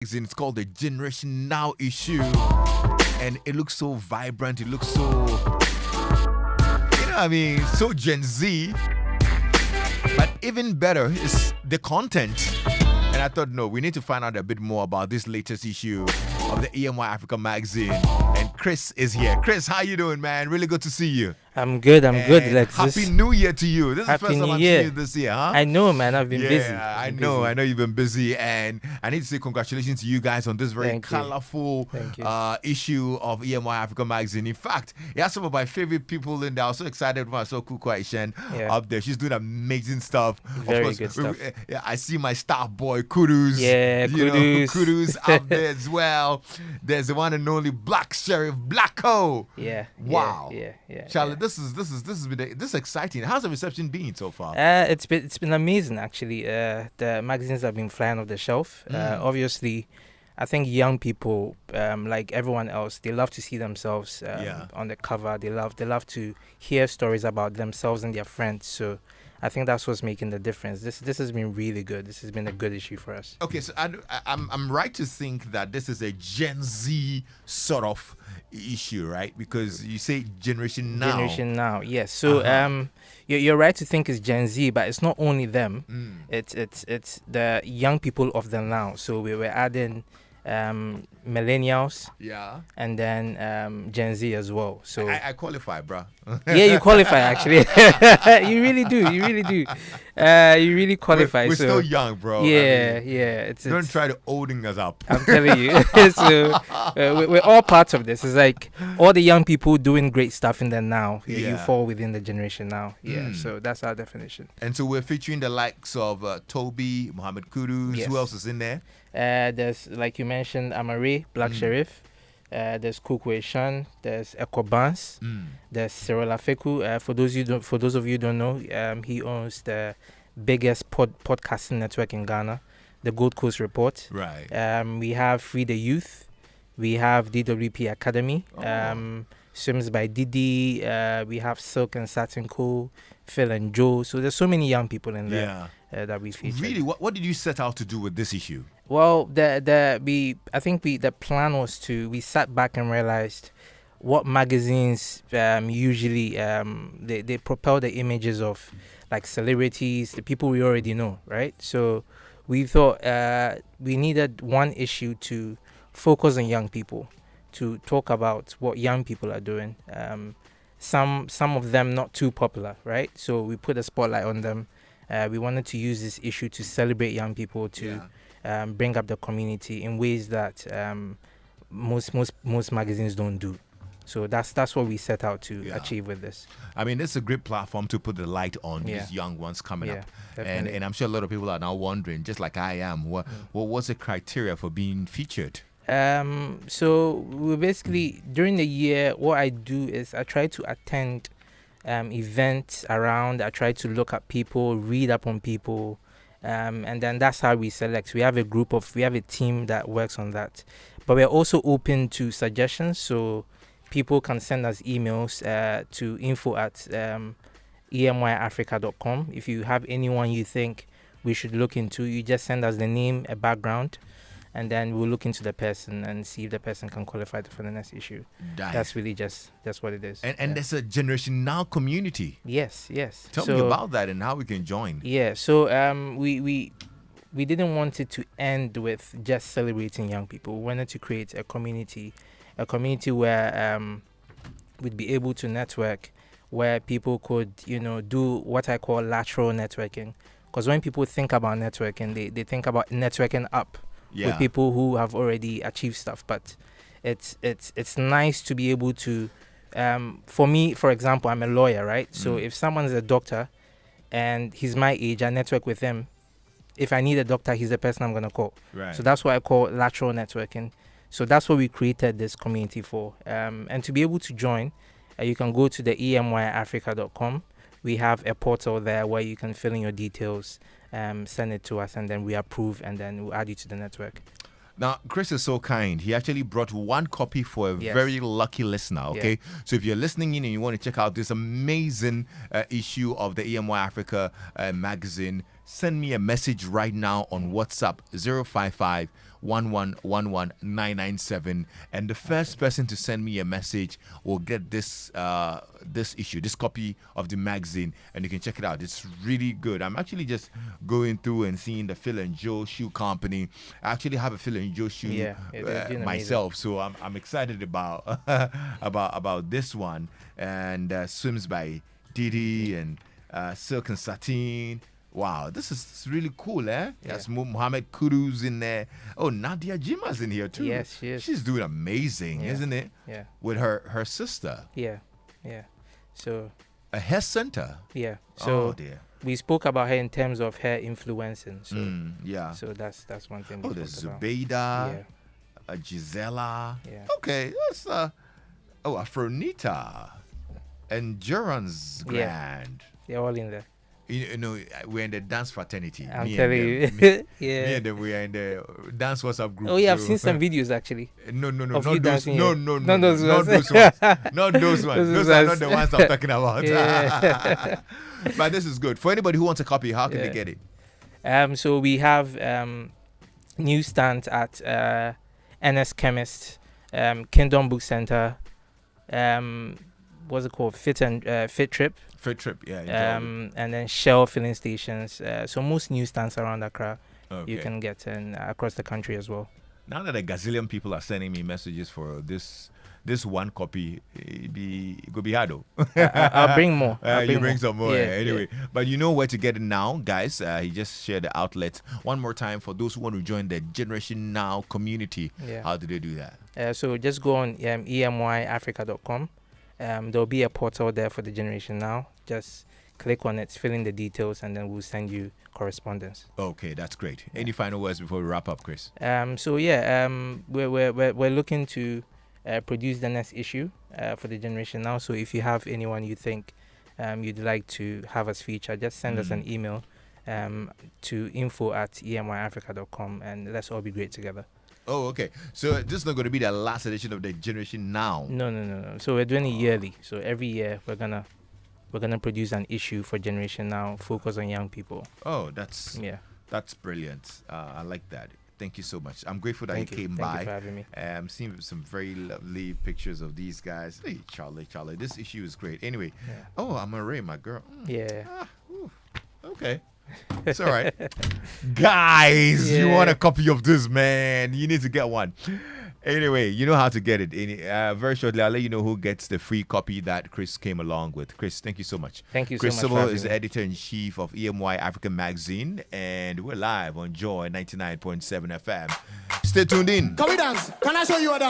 magazine. It's called the Generation Now issue, and it looks so vibrant. It looks so, so Gen Z. But even better is the content. And I thought, no, we need to find out a bit more about this latest issue of the EMY Africa magazine. And Chris is here. Chris, how you doing, man? Really good to see you. I'm good, Lexis. Happy New Year to you. This is Happy the first time New I'm Year. seeing you this year, huh? I know, man. I've been busy. I know you've been busy. And I need to say congratulations to you guys on this very colorful issue of EMY Africa magazine. In fact, yeah, some of my favorite people in there. I was so excited when I saw Kukwa Ishen up there. She's doing amazing stuff. Very good stuff. I see my staff boy, Kudus. Yeah, Kudus. Kudus up there as well. There's the one and only Black Sheriff, Blacko. Yeah. Wow. Yeah. Charlie, this is exciting. How's the reception been so far? It's been amazing actually. The magazines have been flying off the shelf. Obviously, I think young people, like everyone else, they love to see themselves on the cover. They love to hear stories about themselves and their friends. So I think that's what's making the difference. This has been really good. This has been a good issue for us. Okay, so I'm right to think that this is a Gen Z sort of issue, right? Because you say Generation Now. Generation Now, yes. So you're right to think it's Gen Z, but it's not only them. It's the young people of the now. So we were adding millennials, and then Gen Z as well. So I qualify, bro. Yeah, you qualify actually. You really do. You really qualify. We're still young, bro. Yeah. Don't try to holding us up. I'm telling you. So we're all parts of this. It's like all the young people doing great stuff in the now. You fall within the generation now. Yeah. So that's our definition. And so we're featuring the likes of Toby, Mohammed Kudus. Yes. Who else is in there? There's, like you mentioned, Amare, Black Sheriff. There's Kukwe Shan. There's Eko Bans. There's Cyril Afeku. For those of you who don't know, he owns the biggest podcasting network in Ghana, the Gold Coast Report. Right. We have Free the Youth. We have DWP Academy. Swims by Didi. We have Silk and Satin Co. Phil and Joe. So there's so many young people in there that we feature. Really, what did you set out to do with this issue? Well, the plan was we sat back and realized what magazines usually they propel the images of like celebrities, the people we already know, right? So we thought we needed one issue to focus on young people, to talk about what young people are doing. Some of them not too popular, right? So we put a spotlight on them. We wanted to use this issue to celebrate young people, to bring up the community in ways that most magazines don't do. So that's what we set out to achieve with this. I mean, it's a great platform to put the light on these young ones coming up. And I'm sure a lot of people are now wondering, just like I am, what's the criteria for being featured? So we basically, during the year, what I do is I try to attend events around. I try to look at people, read up on people, and then that's how we select. We have a team that works on that, but we're also open to suggestions. So people can send us emails to info@emyafrica.com. If you have anyone you think we should look into, you just send us the name, a background, and then we'll look into the person and see if the person can qualify for the next issue. That's really just what it is. And there's a Generation Now community. Yes. Tell me about that and how we can join. Yeah, so we didn't want it to end with just celebrating young people. We wanted to create a community where we'd be able to network, where people could, do what I call lateral networking. Because when people think about networking, they think about networking up with people who have already achieved stuff. But it's nice to be able to, for me, for example, I'm a lawyer, right? So if someone's a doctor and he's my age, I network with him. If I need a doctor, he's the person I'm going to call. Right. So that's what I call lateral networking. So that's what we created this community for. And to be able to join, you can go to the emyafrica.com. We have a portal there where you can fill in your details, send it to us, and then we approve, and then we'll add you to the network. Now, Chris is so kind. He actually brought one copy for a very lucky listener, okay? So if you're listening in and you want to check out this amazing issue of the EMY Africa magazine, send me a message right now on WhatsApp 055 1111997, and the first person to send me a message will get this issue, this copy of the magazine, and you can check it out. It's really good. I'm actually just going through and seeing the Phil and Joe Shoe Company. I actually have a Phil and Joe shoe myself, so I'm excited about about this one, and swims by Didi and Silk and Satin. Wow, this is really cool, eh? Yes, Mohammed Kudu's in there. Oh, Nadia Jima's in here too. Yes, she is. She's doing amazing, isn't it? Yeah. With her sister. Yeah. So a hair center. Yeah. So oh dear. We spoke about her in terms of her influencing. So yeah. So that's one thing. Oh, there's Zubeida, Gisela. Yeah. Okay, that's Afronita, and Joran's grand. They're all in there. You know, we're in the dance fraternity. I'm telling you. Me and them, we are in the dance WhatsApp group. Oh yeah, I've seen some videos actually. No, not those those. No, not those not those ones. Not those ones. Those are not the ones I'm talking about. Yeah. But this is good. For anybody who wants a copy, how can they get it? So we have newsstands at NS Chemist, Kingdom Book Center, what's it called? Fit Trip. Fit Trip, yeah. And then Shell filling stations. So most newsstands around Accra, okay. You can get in across the country as well. Now that a gazillion people are sending me messages for this one copy, it could be hard though. I'll bring more. You bring some more. Yeah, anyway, but you know where to get it now, guys. He just shared the outlet. One more time for those who want to join the Generation Now community. Yeah. How do they do that? So just go on emyafrica.com. There'll be a portal there for the Generation Now. Just click on it, fill in the details, and then we'll send you correspondence. Okay, that's great. Any final words before we wrap up, Chris? We're looking to produce the next issue for the Generation Now. So if you have anyone you think you'd like to have us feature, just send us an email to info@emyafrica.com, and let's all be great together. Oh, okay. So this is not going to be the last edition of the Generation Now. No. So we're doing it yearly. So every year we're gonna produce an issue for Generation Now, focus on young people. Oh, that's brilliant. I like that. Thank you so much. I'm grateful that you came by. Thank you for having me. I'm seeing some very lovely pictures of these guys. Hey, Charlie, this issue is great. Anyway, I'm Marie, my girl. Yeah. Okay. It's all right. Guys, you want a copy of this, man? You need to get one. Anyway, you know how to get it. Very shortly, I'll let you know who gets the free copy that Chris came along with. Chris, thank you so much. Thank you Chris so much. Soboh is the editor-in-chief of EMY African Magazine, and we're live on Joy 99.7 FM. Stay tuned in. Can we dance? Can I show you a dance?